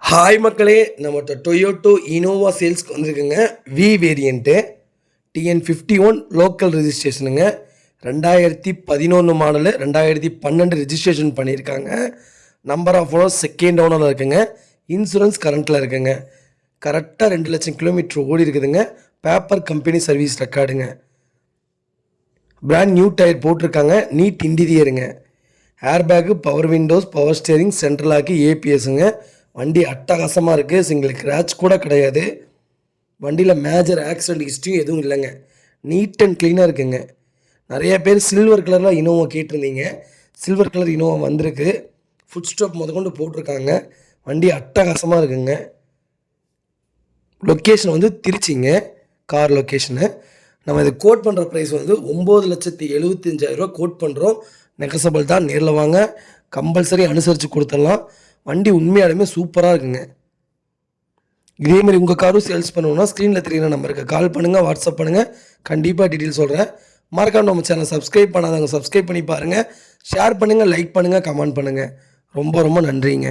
Hi மக்களே, நம்மகிட்ட Toyota Innova சேல்ஸ்க்கு வந்திருக்குங்க. வி வேரியண்ட்டு TN51 லோக்கல் ரெஜிஸ்ட்ரேஷனுங்க. 2011 மாடலு, 2012 ரெஜிஸ்ட்ரேஷன் பண்ணியிருக்காங்க. நம்பர் ஆஃப் ஓனர் செகண்ட் ஓனரில் இருக்குங்க. இன்சூரன்ஸ் கரண்ட்டில் இருக்குங்க. கரெக்டாக 2 லட்சம் கிலோமீட்டர் ஓடி இருக்குதுங்க. பேப்பர் கம்பெனி சர்வீஸ் ரெக்கார்டுங்க. பிராண்ட் நியூ டயர் போட்டிருக்காங்க. நீட் இன்டீரியருங்க. Air bag, power windows, power steering, central lock, ஏபிஎஸ்ஸுங்க. வண்டி அட்டகாசமாக இருக்குது. சிங்கிள் கிராச் கூட கிடையாது. வண்டியில் மேஜர் ஆக்சிடென்ட் ஹிஸ்ட்ரியும் எதுவும் இல்லைங்க. நீட் அண்ட் க்ளீனாக இருக்குங்க. நிறைய பேர் சில்வர் கலரில் இனோவா கேட்டிருந்தீங்க. சில்வர் கலர் இனோவா வந்திருக்கு. ஃபுட் ஸ்டாப் முதற்கொண்டு போட்டிருக்காங்க. வண்டி அட்டகாசமாக இருக்குங்க. லொக்கேஷன் வந்து திருச்சிங்க. Car location. நம்ம இது கோட் பண்ணுற ப்ரைஸ் வந்து 9,75,000 கோட் பண்ணுறோம். நெகசபிள் தான். நேரில் வாங்க, கம்பல்சரி அனுசரித்து கொடுத்துடலாம். வண்டி உண்மையாலுமே சூப்பராக இருக்குங்க. இதேமாதிரி உங்கள் காரும் சேல்ஸ் பண்ணணுன்னா ஸ்க்ரீனில் தெரியுற நம்பருக்கு கால் பண்ணுங்கள், வாட்ஸ்அப் பண்ணுங்கள். கண்டிப்பாக டீட்டெயில் சொல்கிறேன். மறக்காம நம்ம சேனல் சப்ஸ்கிரைப் பண்ணாதவங்க சப்ஸ்கிரைப் பண்ணி பாருங்கள். ஷேர் பண்ணுங்கள், லைக் பண்ணுங்கள், கமெண்ட் பண்ணுங்கள். ரொம்ப ரொம்ப நன்றிங்க.